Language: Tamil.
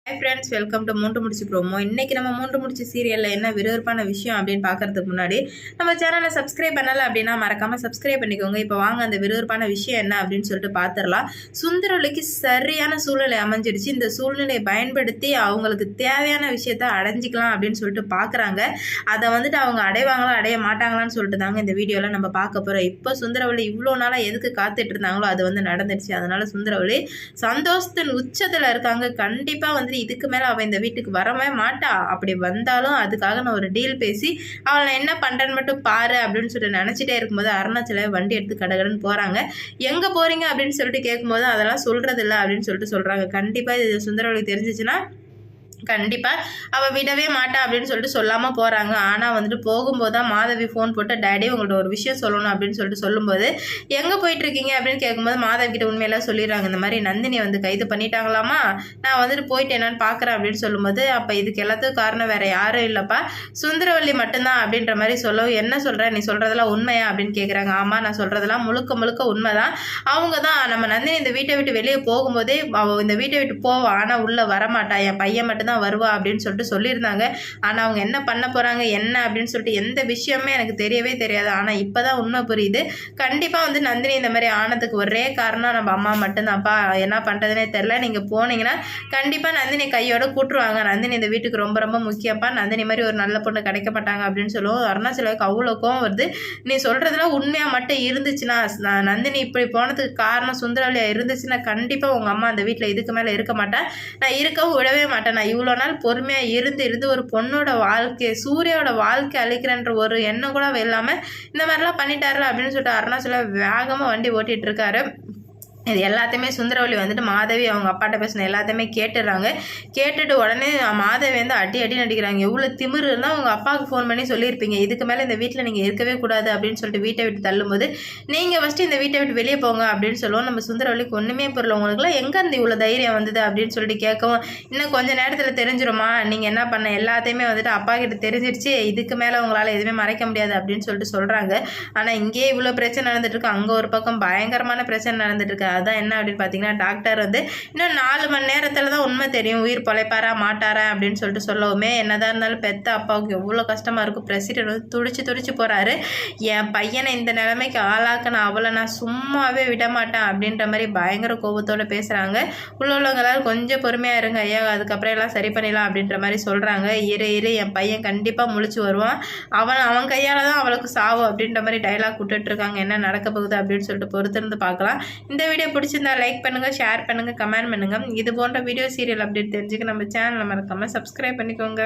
ஹாய் ஃப்ரெண்ட்ஸ், வெல்கம் டு மூன்று முடிச்சு ப்ரோமோ. இன்றைக்கி நம்ம மூன்று முடிச்சு சீரியலில் என்ன விறுவிறுப்பான விஷயம் அப்படின்னு பார்க்கறதுக்கு முன்னாடி நம்ம சேனலை சப்ஸ்கிரைப் பண்ணலை அப்படின்னா மறக்காமல் சப்ஸ்கிரைப் பண்ணிக்கோங்க. இப்போ வாங்க அந்த விறுவிறுப்பான விஷயம் என்ன அப்படின்னு சொல்லிட்டு பார்த்துடலாம். சுந்தரவல்லிக்கு சரியான சூழ்நிலை அமைஞ்சிடுச்சு. இந்த சூழ்நிலையை பயன்படுத்தி அவங்களுக்கு தேவையான விஷயத்த அடைஞ்சிக்கலாம் அப்படின்னு சொல்லிட்டு பார்க்குறாங்க. அதை வந்துட்டு அவங்க அடைவாங்களா அடைய மாட்டாங்களான்னு சொல்லிட்டு தாங்க இந்த வீடியோவில் நம்ம பார்க்க போகிறோம். இப்போ சுந்தரவல்லி இவ்வளோ நாளாக எதுக்கு காத்துட்டு இருந்தாங்களோ அது வந்து நடந்துடுச்சு. அதனால் சுந்தரவல்லி சந்தோஷத்தின் உச்சத்தில் இருக்காங்க. கண்டிப்பாக வந்து இதுக்கு மேலே அவள் இந்த வீட்டுக்கு வரவே மாட்டா. அப்படி வந்தாலும் அதுக்காக நான் ஒரு டீல் பேசி அவளை நான் என்ன பண்ணுறேன்னு மட்டும் பாரு அப்படின்னு சொல்லிட்டு நினச்சிட்டே இருக்கும்போது அருணாச்சல வண்டி எடுத்து கடகடன்னு போகிறாங்க. எங்கே போகிறீங்க அப்படின்னு சொல்லிட்டு கேட்கும்போது அதெல்லாம் சொல்கிறது இல்லை அப்படின்னு சொல்லிட்டு சொல்கிறாங்க. கண்டிப்பாக இது சுந்தரவல்லிக்கு தெரிஞ்சிச்சுன்னா கண்டிப்பாக அவள் விடவே மாட்டா அப்படின்னு சொல்லிட்டு சொல்லாமல் போகிறாங்க. ஆனால் வந்துட்டு போகும்போது தான் மாதவி ஃபோன் போட்டு டேடி உங்கள்கிட்ட ஒரு விஷயம் சொல்லணும் அப்படின்னு சொல்லிட்டு சொல்லும்போது எங்கே போயிட்டுருக்கீங்க அப்படின்னு கேட்கும்போது மாதவி கிட்ட உண்மையெல்லாம் சொல்லிடுறாங்க. இந்த மாதிரி நந்தினி வந்து கைது பண்ணிட்டாங்களாமா, நான் வந்துட்டு போயிட்டு என்னன்னு பார்க்குறேன் அப்படின்னு சொல்லும்போது அப்போ இதுக்கு எல்லாத்துக்கும் காரணம் வேறு யாரும் இல்லைப்பா, சுந்தரவல்லி மட்டும்தான் அப்படின்ற மாதிரி சொல்லவும் என்ன சொல்கிற, நீ சொல்கிறதெல்லாம் உண்மையா அப்படின்னு கேட்குறாங்க. ஆமாம், நான் சொல்கிறதெல்லாம் முழுக்க முழுக்க உண்மை தான். அவங்க தான் நம்ம நந்தினி இந்த வீட்டை விட்டு வெளியே போகும்போதே அவள் இந்த வீட்டை விட்டு போவா, ஆனால் உள்ளே வரமாட்டா, என் பையன் மட்டும்தான் வருவா அப்படின்னு சொல்லிட்டு சொல்லியிருந்தாங்க. ஆனால் அவங்க என்ன பண்ண போகிறாங்க என்ன அப்படின்னு சொல்லிட்டு எந்த விஷயமே எனக்கு தெரியவே தெரியாது. ஆனால் இப்போ தான் உண்மை புரியுது. கண்டிப்பாக வந்து நந்தினி இந்த மாதிரி ஆனதுக்கு ஒரே காரணம் நம்ம அம்மா மட்டும்தான்ப்பா, என்ன பண்ணுறதுனே தெரில. நீங்கள் போனீங்கன்னா கண்டிப்பாக நந்தினி கையோட கூட்டுருவாங்க. நந்தினி இந்த வீட்டுக்கு ரொம்ப ரொம்ப முக்கியப்பா, நந்தினி மாதிரி ஒரு நல்ல பொண்ணு கிடைக்க மாட்டாங்க அப்படின்னு சொல்லுவோம். அருணாச்சலுக்கு அவ்வளோ கோவம் வருது. நீ சொல்கிறதுலாம் உண்மையாக மட்டும் இருந்துச்சுன்னா, நந்தினி இப்படி போனதுக்கு காரணம் சுந்தரவல்லியா இருந்துச்சுன்னா கண்டிப்பாக உங்கள் அம்மா அந்த வீட்டில் இதுக்கு மேலே இருக்க மாட்டேன், நான் இருக்கவும் விடவே மாட்டேன். நான் இவ்வளோ நாள் பொறுமையாக இருந்து ஒரு பொண்ணோட வாழ்க்கை, சூர்யாவோட வாழ்க்கை அழிக்கிறன்ற ஒரு எண்ணம் கூட இல்லாமல் இந்த மாதிரிலாம் பண்ணிட்டாரு அப்படின்னு சொல்லிட்டு அருணாச்சல வேகமாக வண்டி ஓட்டிகிட்டு இருக்காரு. இது எல்லாத்தையுமே சுந்தரவல்லி வந்துட்டு மாதவி அவங்க அப்பாட்ட பேசின எல்லாத்தையுமே கேட்டுடுறாங்க. கேட்டுட்டு உடனே மாதவி வந்து அடி நடிக்கிறாங்க. எவ்வளோ திமிரு இருந்தால் உங்கள் அப்பாவுக்கு ஃபோன் பண்ணி சொல்லியிருப்பீங்க, இதுக்கு மேலே இந்த வீட்டில் நீங்கள் இருக்கவே கூடாது அப்படின்னு சொல்லிட்டு வீட்டை விட்டு தள்ளும்போது நீங்கள் ஃபஸ்ட்டு இந்த வீட்டை விட்டு வெளியே போங்க அப்படின்னு சொல்லுவோம். நம்ம சுந்தரவல்லிக்கு ஒன்றுமே புரியல, உங்களுக்குலாம் எங்கேருந்து இவ்வளோ தைரியம் வந்தது அப்படின்னு சொல்லிட்டு கேட்கவும், இன்னும் கொஞ்சம் நேரத்தில் தெரிஞ்சிருமா, நீங்கள் என்ன பண்ண எல்லாத்தையுமே வந்துட்டு அப்பா கிட்ட தெரிஞ்சிருச்சு, இதுக்கு மேலே உங்களால் எதுவுமே மறைக்க முடியாது அப்படின்னு சொல்லிட்டு சொல்கிறாங்க. ஆனால் இங்கேயே இவ்வளோ பிரச்சனை நடந்துட்டு இருக்கு, அங்கே ஒரு பக்கம் பயங்கரமான பிரச்சனை நடந்துட்டு இருக்கு. அதான் என்ன அப்படின்னு பார்த்தீங்கன்னா டாக்டர் வந்து இன்னும் 4 மணி நேரத்தில் தான் உண்மை தெரியும், உயிர் பொழைப்பாரா மாட்டாரா அப்படின்னு சொல்லிட்டு சொல்லவுமே என்னதான் இருந்தாலும் பெத்த அப்பாவுக்கு எவ்வளோ கஷ்டமாக இருக்கும். பிரசிடென்ட் வந்து துடிச்சு போகிறாரு. என் பையனை இந்த நிலைமைக்கு ஆளாக்கின அவளை நான் சும்மாவே விட மாட்டேன் அப்படின்ற மாதிரி பயங்கர கோபத்தோடு பேசுகிறாங்க. உள்ளவங்களால் கொஞ்சம் பொறுமையாக இருங்க ஐயா, அதுக்கப்புறம் எல்லாம் சரி பண்ணிடலாம் அப்படின்ற மாதிரி சொல்கிறாங்க. இரு என் பையன் கண்டிப்பாக முழிச்சு வருவான், அவன் கையால் தான் அவளுக்கு சாவும் அப்படின்ற மாதிரி டைலாக் விட்டுட்ருக்காங்க. என்ன நடக்க போகுது அப்படின்னு சொல்லிட்டு பொறுத்திருந்து பார்க்கலாம். இந்த வீடியோ பிடிச்சிருந்தா லைக் பண்ணுங்கள், ஷேர் பண்ணுங்கள், கமெண்ட் பண்ணுங்கள். இது போன்ற வீடியோ சீரியல் அப்டேட் தெரிஞ்சுக்க நம்ம சேனலை மறக்காமல் சப்ஸ்கிரைப் பண்ணிக்கோங்க.